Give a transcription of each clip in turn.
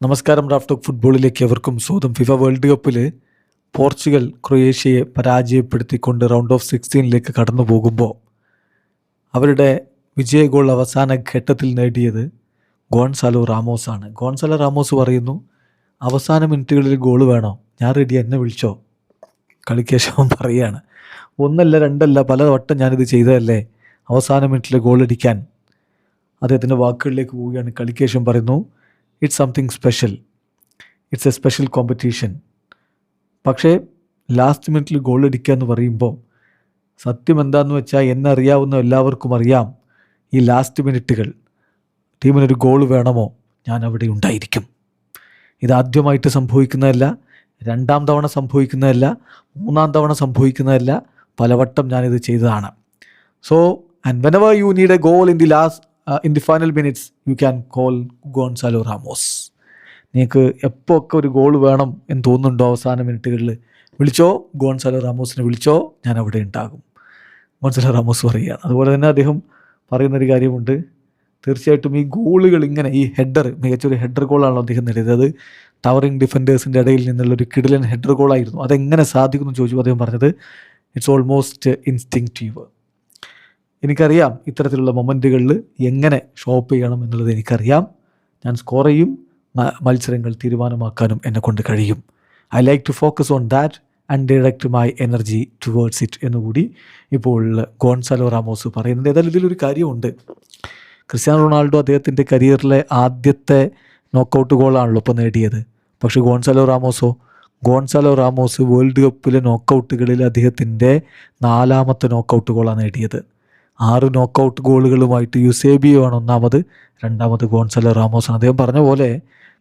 നമസ്കാരം. Raf talk ഫുട്ബോളിലേക്ക് എവർക്കും സ്വാഗതം. ഫിഫ വേൾഡ് കപ്പിൽ പോർച്ചുഗൽ ക്രൊയേഷ്യയെ പരാജയപ്പെടുത്തിക്കൊണ്ട് റൗണ്ട് ഓഫ് 16 കടന്നു പോകുമ്പോൾ അവരുടെ വിജയ ഗോൾ അവസാന ഘട്ടത്തിൽ നേടിയത് ഗോൺസാലോ റാമോസ് ആണ്. ഗോൺസാലോ റാമോസ് പറയുന്നു, അവസാന മിനിറ്റുകളിൽ ഗോൾ വേണോ, ഞാൻ റെഡി, എന്നെ വിളിച്ചോ. കളിക്ക് ശേഷം പറയുകയാണ്, ഒന്നല്ല രണ്ടല്ല പല വട്ടം ഞാനിത് ചെയ്തതല്ലേ, അവസാന മിനിറ്റിൽ ഗോൾ അടിക്കാൻ. അദ്ദേഹത്തിൻ്റെ വാക്കുകളിലേക്ക് പോവുകയാണ്. കളിക്ക് ശേഷം പറയുന്നു, it's something special, it's A special competition. പക്ഷേ ലാസ്റ്റ് മിനിറ്റിൽ ഗോൾ അടിക്കുക എന്ന് പറയുമ്പോൾ സത്യം എന്താണെന്ന് വെച്ചാൽ, എന്നെ അറിയാവുന്ന എല്ലാവർക്കും അറിയാം, ഈ ലാസ്റ്റ് മിനിറ്റുകൾ ടീമിനൊരു ഗോൾ വേണമോ, ഞാൻ അവിടെ ഉണ്ടായിരിക്കും. ഇതാദ്യമായിട്ട് സംഭവിക്കുന്നതല്ല, രണ്ടാം തവണ സംഭവിക്കുന്നതല്ല, മൂന്നാം തവണ സംഭവിക്കുന്നതല്ല, പലവട്ടം ഞാനിത് ചെയ്തതാണ്. So and whenever you need A goal in the final minutes, you can call Gonzalo Ramos. നിങ്ങൾക്ക് എപ്പോൾ ഒക്കെ ഒരു ഗോൾ വേണം എന്ന് തോന്നുന്നുണ്ടോ അവസാന മിനിറ്റുകളിൽ, വിളിച്ചോ, ഗോൺസാലോ റാമോസിനെ വിളിച്ചോ, ഞാൻ അവിടെ ഉണ്ടാകും. ഗോൺസാലോ റാമോസ് പറയുകയാണ്. അതുപോലെ തന്നെ അദ്ദേഹം പറയുന്നൊരു കാര്യമുണ്ട്, തീർച്ചയായിട്ടും ഈ ഗോളുകൾ ഇങ്ങനെ, ഈ ഹെഡർ, മികച്ചൊരു ഹെഡർ ഗോളാണല്ലോ അദ്ദേഹം നേടിയത്. അത് ടവറിങ് ഡിഫൻഡേഴ്സിൻ്റെ ഇടയിൽ നിന്നുള്ളൊരു കിടിലൻ ഹെഡർ ഗോളായിരുന്നു. അതെങ്ങനെ സാധിക്കുമെന്ന് ചോദിച്ചു. അദ്ദേഹം പറഞ്ഞത്, ഇറ്റ്സ് ഓൾമോസ്റ്റ് ഇൻസ്റ്റിങ്ക്റ്റീവ്. എനിക്കറിയാം ഇത്തരത്തിലുള്ള മൊമെൻറ്റുകളിൽ എങ്ങനെ ഷോപ്പ് ചെയ്യണം എന്നുള്ളത് എനിക്കറിയാം. ഞാൻ സ്കോർ ചെയ്യും, മത്സരങ്ങൾ തീരുമാനമാക്കാനും എന്നെക്കൊണ്ട് കഴിയും. I like to focus on that and direct my energy towards it എന്നുകൂടി ഇപ്പോൾ ഗോൺസാലോ റാമോസ് പറയുന്നത്. ഏതായാലും ഇതിലൊരു കാര്യമുണ്ട്. ക്രിസ്ത്യാനോ റൊണാൾഡോ അദ്ദേഹത്തിൻ്റെ കരിയറിലെ ആദ്യത്തെ നോക്കൗട്ട് ഗോളാണല്ലോ ഇപ്പോൾ നേടിയത്. പക്ഷേ ഗോൺസാലോ റാമോസ് വേൾഡ് കപ്പിലെ നോക്കൗട്ടുകളിൽ അദ്ദേഹത്തിൻ്റെ 4ാമത്തെ നോക്കൗട്ട് ഗോളാണ് നേടിയത്. 6 നോക്കൗട്ട് ഗോളുകളുമായിട്ട് യുസേബിയോ ആണ് ഒന്നാമത്, രണ്ടാമത് ഗോൺസാലോ റാമോസാണ്. അദ്ദേഹം പറഞ്ഞ പോലെ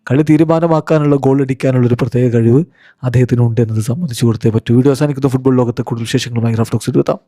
കളി തീരുമാനമാക്കാനുള്ള, ഗോൾ അടിക്കാനുള്ള ഒരു പ്രത്യേക കഴിവ് അദ്ദേഹത്തിനുണ്ട് എന്നത് സമ്മതിച്ചു കൊടുത്തേ പറ്റൂ. വീഡിയോ അവസാനിക്കുന്ന ഫുട്ബോൾ ലോകത്തെ കൂടുതൽ വിശേഷങ്ങളുമായി റാഫ് ടോക്സിൽ എത്താം.